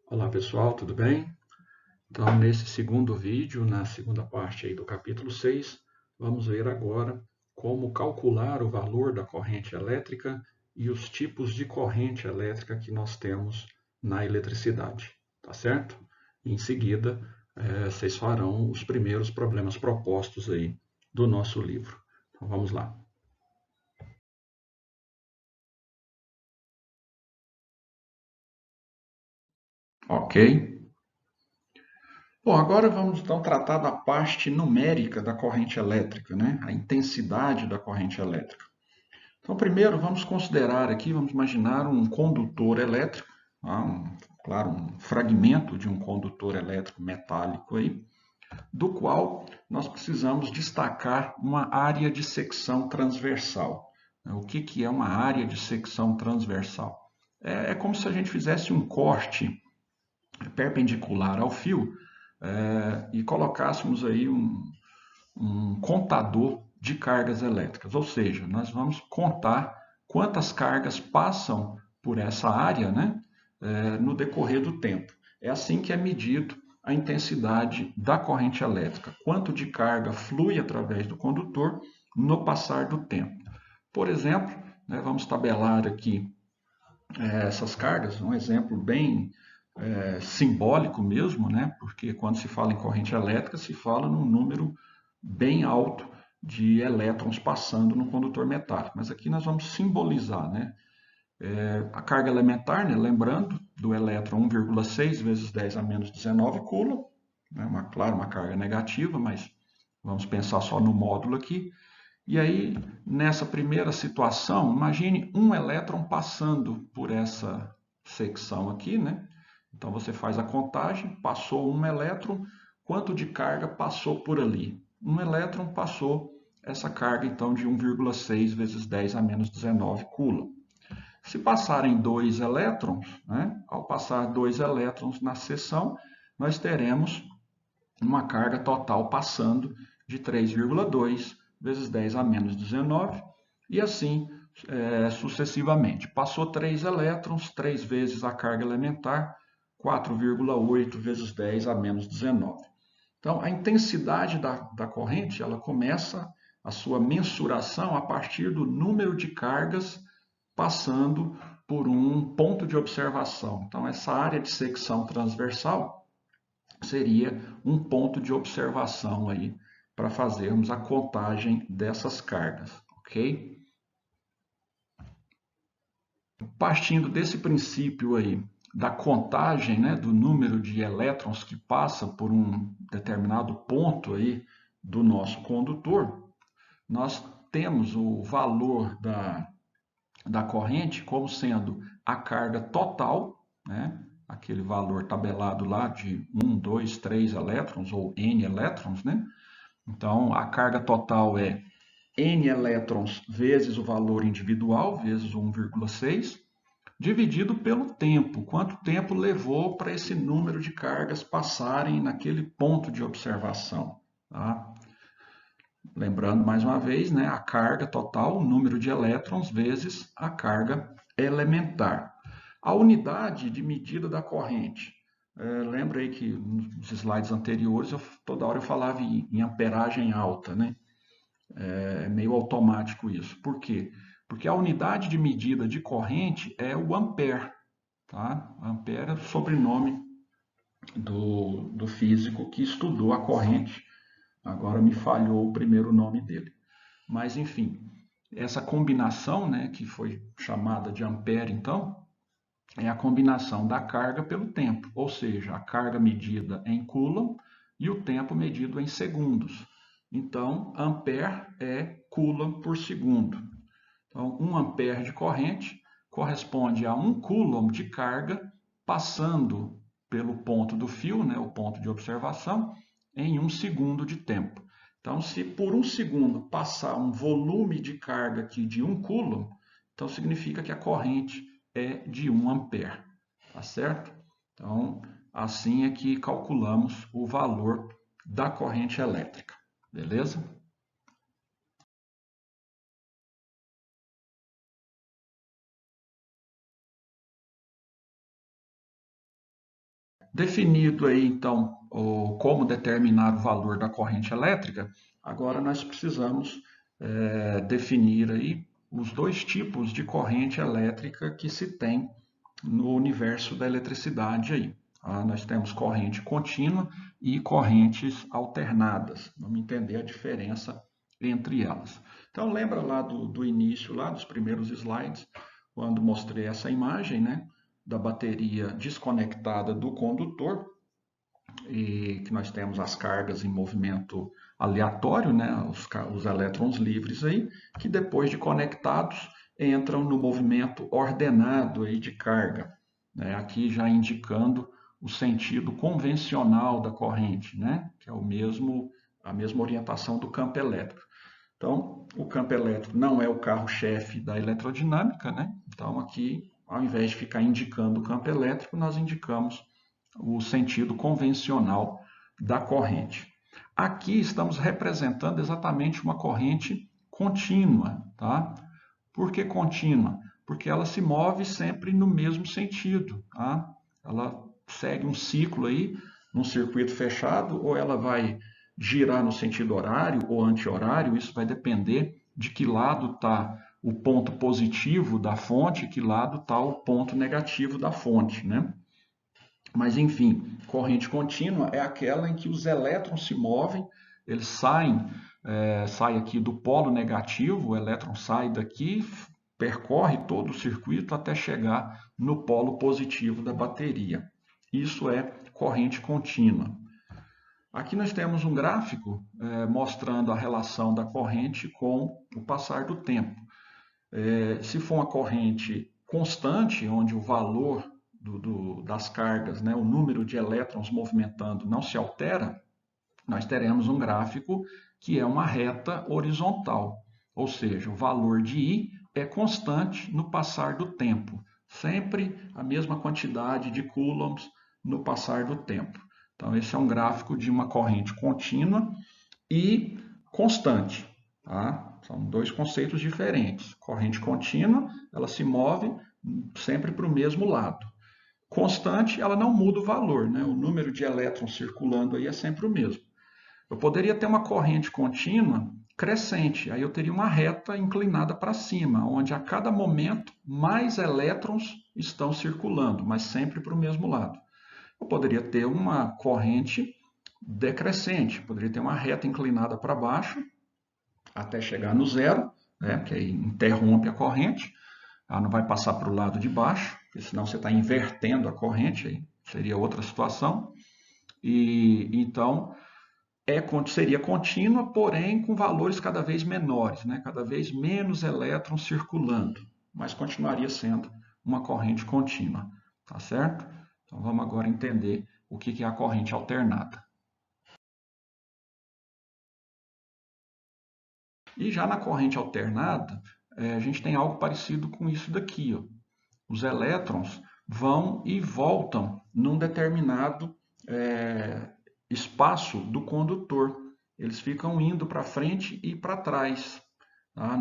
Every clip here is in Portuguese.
Olá pessoal, tudo bem? Então, nesse segundo vídeo, na segunda parte aí do capítulo 6, vamos ver agora como calcular o valor da corrente elétrica e os tipos de corrente elétrica que nós temos na eletricidade, tá certo? Em seguida, vocês farão os primeiros problemas propostos aí do nosso livro. Então, vamos lá. Ok? Bom, agora vamos então tratar da parte numérica da corrente elétrica, né? A intensidade da corrente elétrica. Então, primeiro, vamos considerar aqui, vamos imaginar um condutor elétrico, tá? Claro, um fragmento de um condutor elétrico metálico aí, do qual nós precisamos destacar uma área de secção transversal. O que é uma área de secção transversal? É como se a gente fizesse um corte perpendicular ao fio e colocássemos aí um contador de cargas elétricas, ou seja, nós vamos contar quantas cargas passam por essa área, né, no decorrer do tempo. É assim que é medido a intensidade da corrente elétrica, quanto de carga flui através do condutor no passar do tempo. Por exemplo, né, vamos tabelar aqui essas cargas, um exemplo bem simbólico mesmo, né? Porque quando se fala em corrente elétrica, se fala num número bem alto de elétrons passando no condutor metálico. Mas aqui nós vamos simbolizar, né? A carga elementar, né? Lembrando, do elétron 1,6 vezes 10 a menos 19 coulomb, né? Claro, uma carga negativa, mas vamos pensar só no módulo aqui. E aí, nessa primeira situação, imagine um elétron passando por essa secção aqui, né? Então você faz a contagem, passou um elétron, quanto de carga passou por ali? Um elétron passou essa carga então de 1,6 vezes 10 a menos 19 coulomb. Se passarem dois elétrons, né? Ao passar dois elétrons na seção, nós teremos uma carga total passando de 3,2 vezes 10 a menos 19 e assim sucessivamente. Passou 3 elétrons, 3 vezes a carga elementar, 4,8 vezes 10 a menos 19. Então, a intensidade da corrente ela começa a sua mensuração a partir do número de cargas passando por um ponto de observação. Então, essa área de secção transversal seria um ponto de observação aí para fazermos a contagem dessas cargas, ok? Partindo desse princípio aí da contagem, né, do número de elétrons que passa por um determinado ponto aí do nosso condutor, nós temos o valor da corrente como sendo a carga total, né, aquele valor tabelado lá de 1, 2, 3 elétrons ou N elétrons, né? Então, a carga total é N elétrons vezes o valor individual, vezes 1,6, dividido pelo tempo. Quanto tempo levou para esse número de cargas passarem naquele ponto de observação. Tá? Lembrando mais uma vez, né, a carga total, o número de elétrons, vezes a carga elementar. A unidade de medida da corrente. Lembra aí que nos slides anteriores, toda hora eu falava em amperagem alta, né? É meio automático isso. Por quê? Porque a unidade de medida de corrente é o ampere. Tá? Ampere é o sobrenome do físico que estudou a corrente. Agora me falhou o primeiro nome dele. Mas, enfim, essa combinação, né, que foi chamada de ampere, então, é a combinação da carga pelo tempo, ou seja, a carga medida em coulomb e o tempo medido em segundos. Então, ampere é coulomb por segundo. Então, 1 ampere de corrente corresponde a 1 coulomb de carga passando pelo ponto do fio, né, o ponto de observação, em 1 segundo de tempo. Então, se por 1 segundo passar um volume de carga aqui de 1 coulomb, então significa que a corrente é de 1 ampere, tá certo? Então, assim é que calculamos o valor da corrente elétrica, beleza? Definido aí, então, como determinar o valor da corrente elétrica, agora nós precisamos definir aí os dois tipos de corrente elétrica que se tem no universo da eletricidade aí. Tá? Nós temos corrente contínua e correntes alternadas. Vamos entender a diferença entre elas. Então, lembra lá do início, lá dos primeiros slides, quando mostrei essa imagem, né, da bateria desconectada do condutor, e que nós temos as cargas em movimento aleatório, né, os elétrons livres aí, que depois de conectados entram no movimento ordenado aí de carga, né, aqui já indicando o sentido convencional da corrente, né, que é a mesma orientação do campo elétrico. Então, o campo elétrico não é o carro-chefe da eletrotinâmica, né? Então, aqui, ao invés de ficar indicando o campo elétrico, nós indicamos o sentido convencional da corrente. Aqui estamos representando exatamente uma corrente contínua, tá? Por que contínua? Porque ela se move sempre no mesmo sentido, tá? Ela segue um ciclo aí, num circuito fechado, ou ela vai girar no sentido horário ou anti-horário, isso vai depender de que lado está o ponto positivo da fonte, que lado está o ponto negativo da fonte, né? Mas, enfim, corrente contínua é aquela em que os elétrons se movem, eles saem aqui do polo negativo, o elétron sai daqui, percorre todo o circuito até chegar no polo positivo da bateria. Isso é corrente contínua. Aqui nós temos um gráfico mostrando a relação da corrente com o passar do tempo. Se for uma corrente constante, onde o valor das cargas, né, o número de elétrons movimentando não se altera, nós teremos um gráfico que é uma reta horizontal, ou seja, o valor de I é constante no passar do tempo, sempre a mesma quantidade de coulombs no passar do tempo. Então, esse é um gráfico de uma corrente contínua e constante. Tá? São dois conceitos diferentes. Corrente contínua, ela se move sempre para o mesmo lado. Constante, ela não muda o valor, né? O número de elétrons circulando aí é sempre o mesmo. Eu poderia ter uma corrente contínua crescente, aí eu teria uma reta inclinada para cima, onde a cada momento mais elétrons estão circulando, mas sempre para o mesmo lado. Eu poderia ter uma corrente decrescente, poderia ter uma reta inclinada para baixo até chegar no zero, né, que aí interrompe a corrente, ela não vai passar para o lado de baixo, porque senão você está invertendo a corrente, aí seria outra situação. E então seria contínua, porém com valores cada vez menores, né, cada vez menos elétrons circulando, mas continuaria sendo uma corrente contínua, tá certo? Então vamos agora entender o que é a corrente alternada. E já na corrente alternada, a gente tem algo parecido com isso daqui. Ó. Os elétrons vão e voltam num determinado espaço do condutor. Eles ficam indo para frente e para trás. Tá?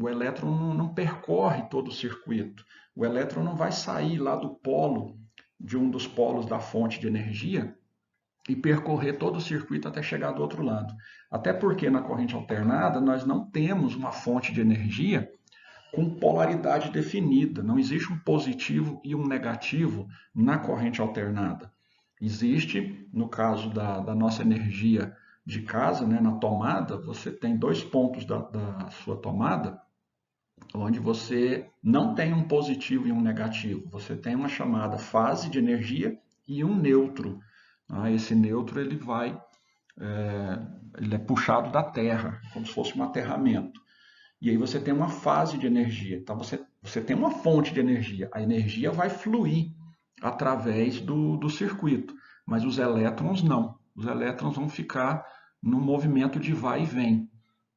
O elétron não percorre todo o circuito. O elétron não vai sair lá do polo, de um dos polos da fonte de energia, e percorrer todo o circuito até chegar do outro lado. Até porque na corrente alternada nós não temos uma fonte de energia com polaridade definida. Não existe um positivo e um negativo na corrente alternada. Existe, no caso da nossa energia de casa, né, na tomada, você tem dois pontos da sua tomada onde você não tem um positivo e um negativo. Você tem uma chamada fase de energia e um neutro. Esse neutro ele é puxado da Terra, como se fosse um aterramento. E aí você tem uma fase de energia. Então você tem uma fonte de energia. A energia vai fluir através do circuito, mas os elétrons não. Os elétrons vão ficar no movimento de vai e vem,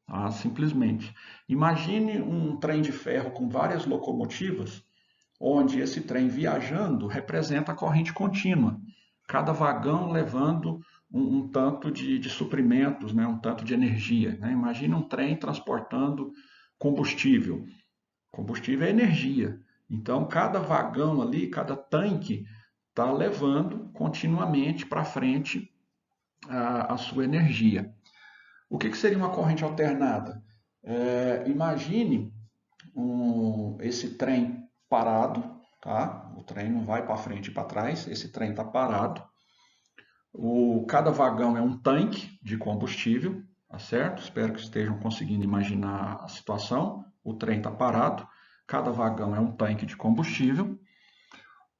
tá? Simplesmente. Imagine um trem de ferro com várias locomotivas, onde esse trem viajando representa a corrente contínua. Cada vagão levando um tanto de suprimentos, né? Um tanto de energia. Né? Imagine um trem transportando combustível. Combustível é energia. Então, cada vagão ali, cada tanque está levando continuamente para frente a sua energia. O que seria uma corrente alternada? Imagine esse trem parado, tá? O trem não vai para frente e para trás, esse trem está parado. Cada vagão é um tanque de combustível, tá certo? Espero que estejam conseguindo imaginar a situação. O trem está parado, cada vagão é um tanque de combustível.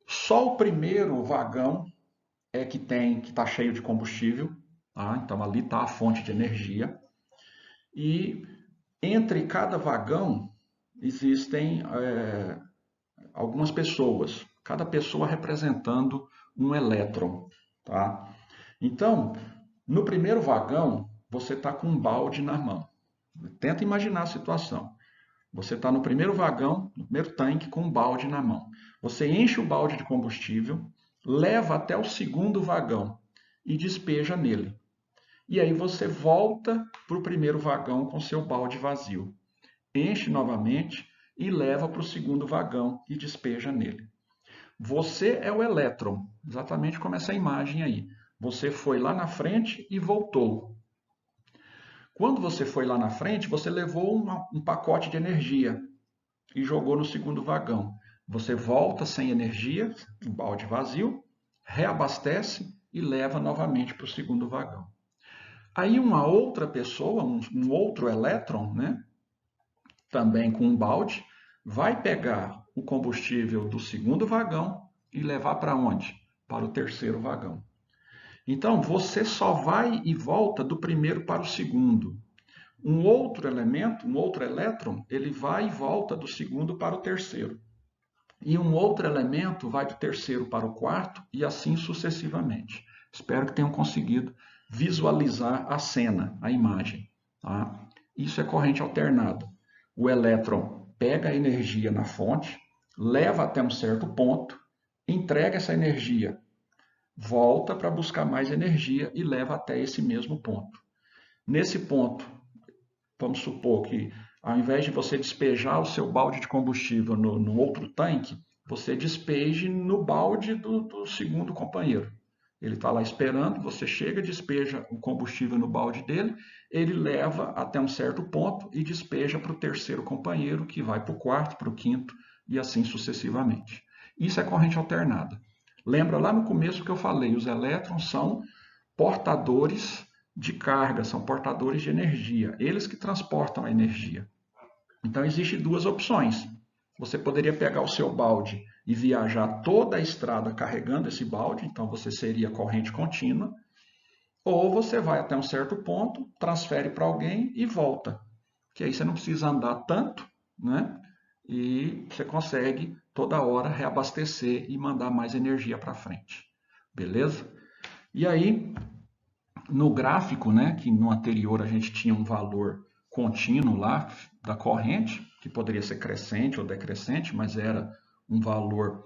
Só o primeiro vagão é que está cheio de combustível, tá? Então ali está a fonte de energia. E entre cada vagão existem algumas pessoas, cada pessoa representando um elétron, tá? Então, no primeiro vagão, você está com um balde na mão. Tenta imaginar a situação. Você está no primeiro vagão, no primeiro tanque, com um balde na mão. Você enche o balde de combustível, leva até o segundo vagão e despeja nele. E aí você volta para o primeiro vagão com seu balde vazio. Enche novamente e leva para o segundo vagão e despeja nele. Você é o elétron, exatamente como essa imagem aí. Você foi lá na frente e voltou. Quando você foi lá na frente, você levou um pacote de energia e jogou no segundo vagão. Você volta sem energia, um balde vazio, reabastece e leva novamente para o segundo vagão. Aí uma outra pessoa, um outro elétron, né, também com um balde, vai pegar o combustível do segundo vagão e levar para onde? Para o terceiro vagão. Então, você só vai e volta do primeiro para o segundo. Um outro elemento, um outro elétron, ele vai e volta do segundo para o terceiro. E um outro elemento vai do terceiro para o quarto e assim sucessivamente. Espero que tenham conseguido visualizar a cena, a imagem. Tá? Isso é corrente alternada. O elétron pega a energia na fonte, leva até um certo ponto, entrega essa energia, volta para buscar mais energia e leva até esse mesmo ponto. Nesse ponto, vamos supor que ao invés de você despejar o seu balde de combustível no outro tanque, você despeje no balde do segundo companheiro. Ele está lá esperando, você chega, despeja o combustível no balde dele, ele leva até um certo ponto e despeja para o terceiro companheiro, que vai para o quarto, para o quinto e assim sucessivamente. Isso é corrente alternada. Lembra lá no começo que eu falei, os elétrons são portadores de carga, são portadores de energia, eles que transportam a energia. Então, existem duas opções. Você poderia pegar o seu balde e viajar toda a estrada carregando esse balde, então você seria corrente contínua, ou você vai até um certo ponto, transfere para alguém e volta. Que aí você não precisa andar tanto, né? E você consegue toda hora reabastecer e mandar mais energia para frente. Beleza? E aí, no gráfico, né, que no anterior a gente tinha um valor contínuo lá da corrente, que poderia ser crescente ou decrescente, mas era um valor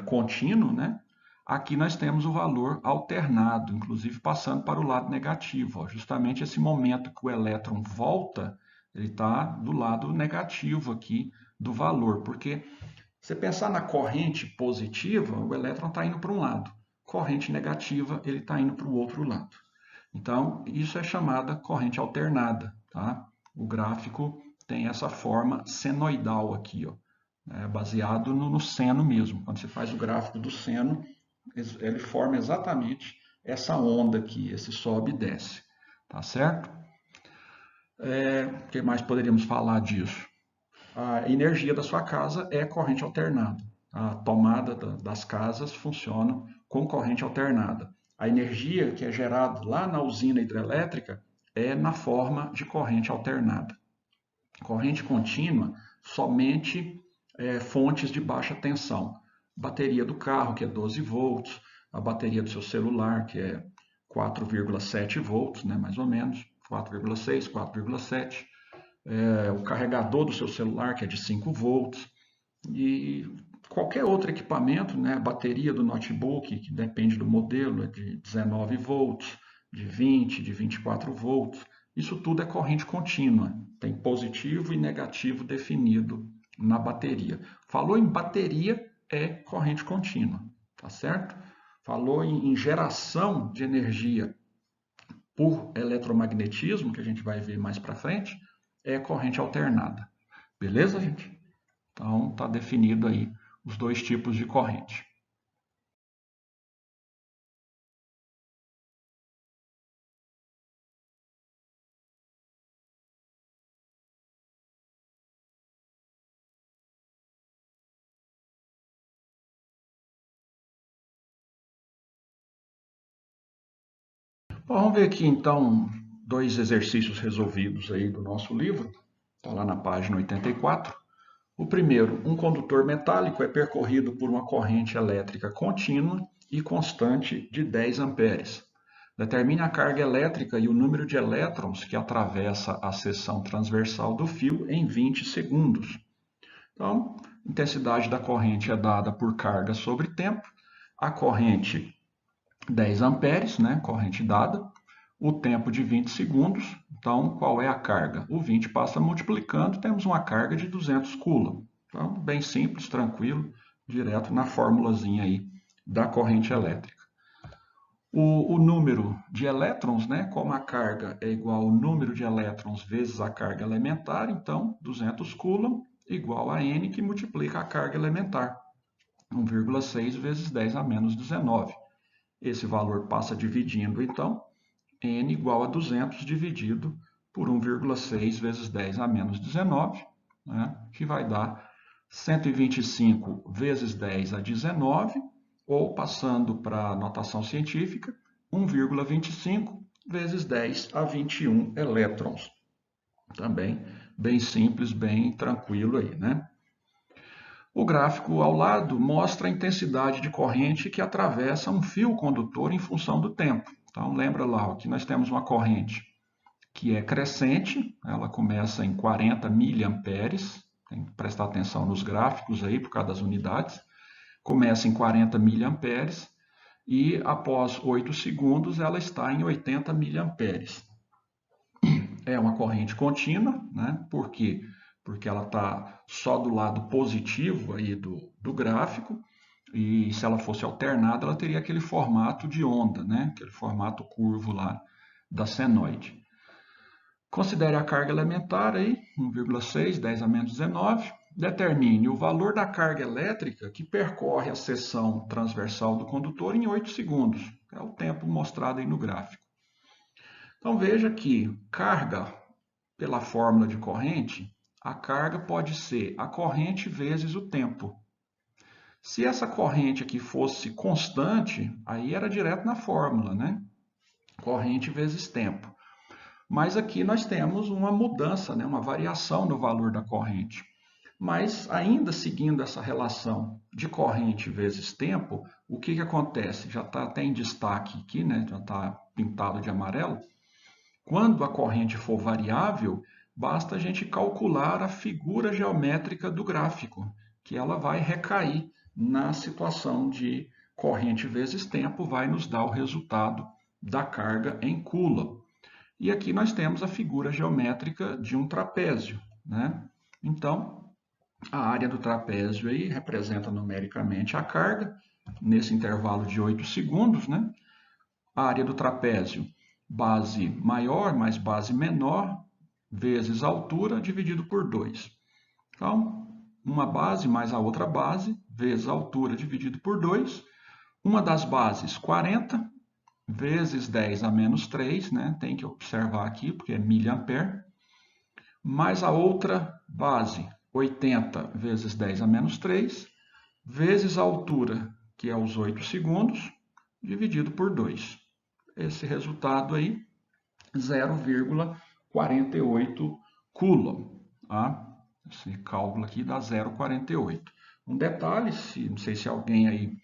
contínuo, né? Aqui nós temos o valor alternado, inclusive passando para o lado negativo. Ó. Justamente esse momento que o elétron volta, ele está do lado negativo aqui do valor, porque você pensar na corrente positiva, o elétron está indo para um lado. Corrente negativa, ele está indo para o outro lado. Então, isso é chamada corrente alternada. Tá? O gráfico tem essa forma senoidal aqui, ó, baseado no seno mesmo. Quando você faz o gráfico do seno, ele forma exatamente essa onda aqui, esse sobe e desce. Tá certo? O que mais poderíamos falar disso? A energia da sua casa é corrente alternada. A tomada das casas funciona com corrente alternada. A energia que é gerada lá na usina hidrelétrica é na forma de corrente alternada. Corrente contínua, somente fontes de baixa tensão. Bateria do carro, que é 12 volts, a bateria do seu celular, que é 4,7 volts, né, mais ou menos, 4,6, 4,7. O carregador do seu celular, que é de 5 volts, e qualquer outro equipamento, né, a bateria do notebook, que depende do modelo, é de 19 volts, de 20, de 24 volts. Isso tudo é corrente contínua, tem positivo e negativo definido na bateria. Falou em bateria, é corrente contínua, tá certo? falou em geração de energia por eletromagnetismo, que a gente vai ver mais para frente, é corrente alternada. Beleza, gente? Então, está definido aí os dois tipos de corrente. Bom, vamos ver aqui então dois exercícios resolvidos aí do nosso livro. Está lá na página 84. O primeiro, um condutor metálico é percorrido por uma corrente elétrica contínua e constante de 10 amperes. Determine a carga elétrica e o número de elétrons que atravessa a seção transversal do fio em 20 segundos. Então, a intensidade da corrente é dada por carga sobre tempo. A corrente 10 amperes, né, corrente dada, o tempo de 20 segundos. Então, qual é a carga? O 20 passa multiplicando, temos uma carga de 200 coulomb. Então, bem simples, tranquilo, direto na formulazinha aí da corrente elétrica. O número de elétrons, né, como a carga é igual ao número de elétrons vezes a carga elementar, então 200 coulomb igual a N, que multiplica a carga elementar, 1,6 vezes 10 a menos 19. Esse valor passa dividindo, então, N igual a 200 dividido por 1,6 vezes 10 a menos 19, né, que vai dar 125 vezes 10 a 19, ou, passando para a notação científica, 1,25 vezes 10 a 21 elétrons. Também bem simples, bem tranquilo aí, né? O gráfico ao lado mostra a intensidade de corrente que atravessa um fio condutor em função do tempo. Então, lembra lá que nós temos uma corrente que é crescente, ela começa em 40 miliamperes, tem que prestar atenção nos gráficos aí por causa das unidades, começa em 40 miliamperes e após 8 segundos ela está em 80 miliamperes. É uma corrente contínua, né? Por quê? Porque ela está só do lado positivo aí do gráfico, e se ela fosse alternada, ela teria aquele formato de onda, né? Aquele formato curvo lá da senoide. Considere a carga elementar aí, 1,6, 10 a menos 19. Determine o valor da carga elétrica que percorre a seção transversal do condutor em 8 segundos. É o tempo mostrado aí no gráfico. Então veja que carga, pela fórmula de corrente, a carga pode ser a corrente vezes o tempo. Se essa corrente aqui fosse constante, aí era direto na fórmula, né? Corrente vezes tempo. Mas aqui nós temos uma mudança, né? Uma variação no valor da corrente. Mas ainda seguindo essa relação de corrente vezes tempo, o que acontece? Já está até em destaque aqui, né? Já está pintado de amarelo. Quando a corrente for variável, basta a gente calcular a figura geométrica do gráfico, que ela vai recair na situação de corrente vezes tempo, vai nos dar o resultado da carga em coulomb. E aqui nós temos a figura geométrica de um trapézio, né? Então, a área do trapézio aí representa numericamente a carga, nesse intervalo de 8 segundos, né? A área do trapézio, base maior mais base menor, vezes a altura, dividido por 2. Então, uma base mais a outra base, vezes a altura, dividido por 2. Uma das bases, 40, vezes 10 a menos 3, né? Tem que observar aqui, porque é miliampere. Mais a outra base, 80 vezes 10 a menos 3, vezes a altura, que é os 8 segundos, dividido por 2. Esse resultado aí, 0,48 coulomb. Tá? Esse cálculo aqui dá 0,48. Um detalhe, não sei se alguém aí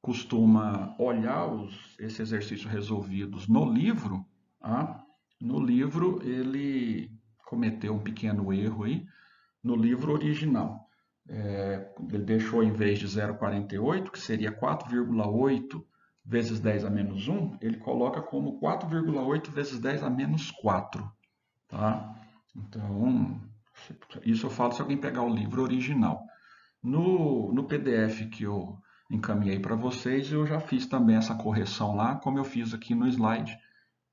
costuma olhar esses exercícios resolvidos no livro. Tá? No livro ele cometeu um pequeno erro aí, no livro original. Ele deixou, em vez de 0,48, que seria 4,8 vezes 10 a menos 1, ele coloca como 4,8 vezes 10 a menos 4. Tá? Então, isso eu falo se alguém pegar o livro original. No PDF que eu encaminhei para vocês e eu já fiz também essa correção lá, como eu fiz aqui no slide,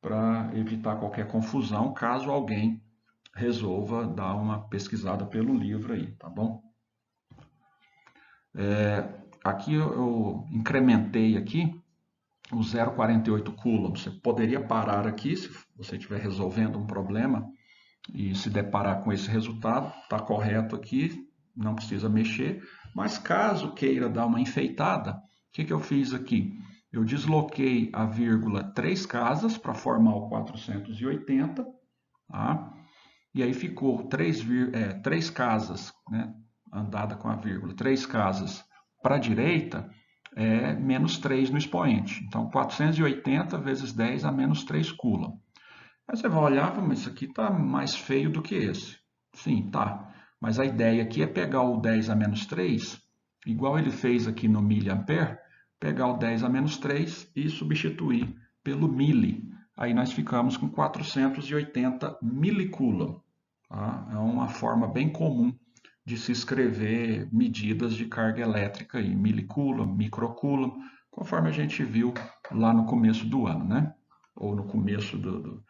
para evitar qualquer confusão, caso alguém resolva dar uma pesquisada pelo livro aí, tá bom? Aqui eu incrementei aqui o 0,48 coulombs. Você poderia parar aqui, se você estiver resolvendo um problema e se deparar com esse resultado, está correto aqui, não precisa mexer. Mas caso queira dar uma enfeitada, o que eu fiz aqui? Eu desloquei a vírgula 3 casas para formar o 480, tá? E aí ficou 3 casas, né, andada com a vírgula, 3 casas para a direita, menos 3 no expoente. Então, 480 vezes 10 a menos 3 coulomb. Aí você vai olhar, mas isso aqui está mais feio do que esse. Sim, tá. Mas a ideia aqui é pegar o 10 a menos 3, igual ele fez aqui no miliampere, pegar o 10 a menos 3 e substituir pelo mili. Aí nós ficamos com 480 milicoulomb. Tá? É uma forma bem comum de se escrever medidas de carga elétrica, aí, milicoulomb, microcoulomb, conforme a gente viu lá no começo do ano, né? Ou no começo do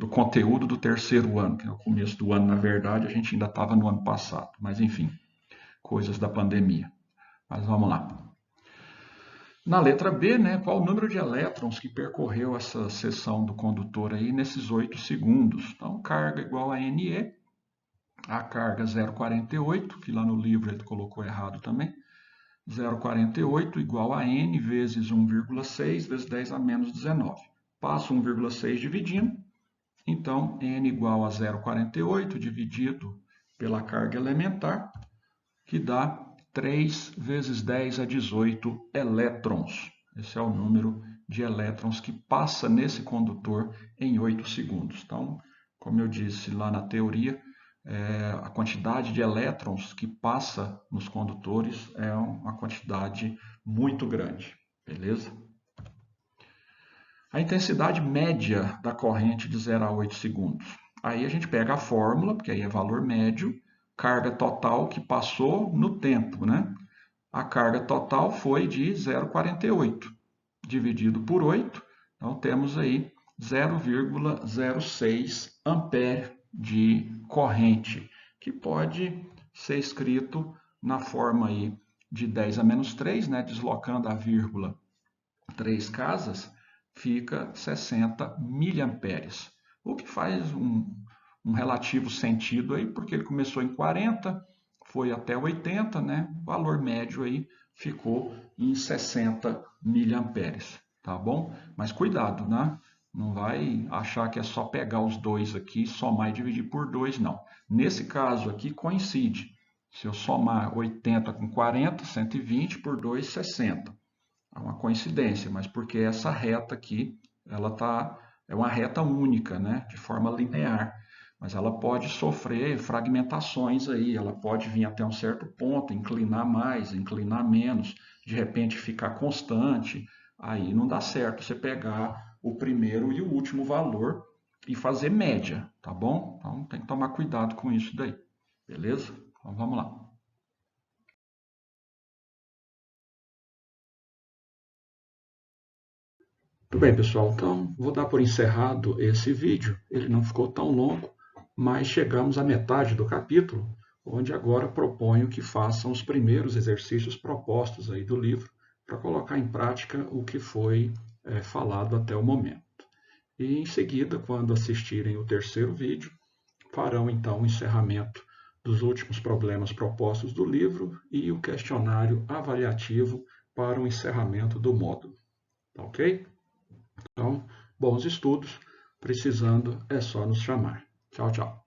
conteúdo do terceiro ano, que é o começo do ano, na verdade, a gente ainda estava no ano passado, mas enfim, coisas da pandemia. Mas vamos lá. Na letra B, né, qual o número de elétrons que percorreu essa seção do condutor aí nesses 8 segundos? Então, carga igual a NE, a carga 0,48, que lá no livro ele colocou errado também, 0,48 igual a N vezes 1,6 vezes 10 a menos 19. Passo 1,6 dividindo, então N igual a 0,48 dividido pela carga elementar, que dá 3 vezes 10 a 18 elétrons. Esse é o número de elétrons que passa nesse condutor em 8 segundos. Então, como eu disse lá na teoria, a quantidade de elétrons que passa nos condutores é uma quantidade muito grande, beleza? A intensidade média da corrente de 0 a 8 segundos. Aí a gente pega a fórmula, porque aí é valor médio, carga total que passou no tempo, né? A carga total foi de 0,48 dividido por 8, então temos aí 0,06 ampere de corrente, que pode ser escrito na forma aí de 10 a menos 3, né? Deslocando a vírgula 3 casas, fica 60 miliamperes, o que faz um relativo sentido aí, porque ele começou em 40, foi até 80, né? O valor médio aí ficou em 60 miliamperes, tá bom? Mas cuidado, né? Não vai achar que é só pegar os dois aqui, somar e dividir por 2, não. Nesse caso aqui coincide. Se eu somar 80 com 40, 120 por 2, 60. É uma coincidência, mas porque essa reta aqui, é uma reta única, né? De forma linear. Mas ela pode sofrer fragmentações aí, ela pode vir até um certo ponto, inclinar mais, inclinar menos, de repente ficar constante. Aí não dá certo você pegar o primeiro e o último valor e fazer média, tá bom? Então tem que tomar cuidado com isso daí, beleza? Então vamos lá. Muito bem, pessoal. Então, vou dar por encerrado esse vídeo. Ele não ficou tão longo, mas chegamos à metade do capítulo, onde agora proponho que façam os primeiros exercícios propostos aí do livro para colocar em prática o que foi falado até o momento. E em seguida, quando assistirem o terceiro vídeo, farão então o encerramento dos últimos problemas propostos do livro e o questionário avaliativo para o encerramento do módulo. Tá ok? Então, bons estudos. Precisando, é só nos chamar. Tchau, tchau.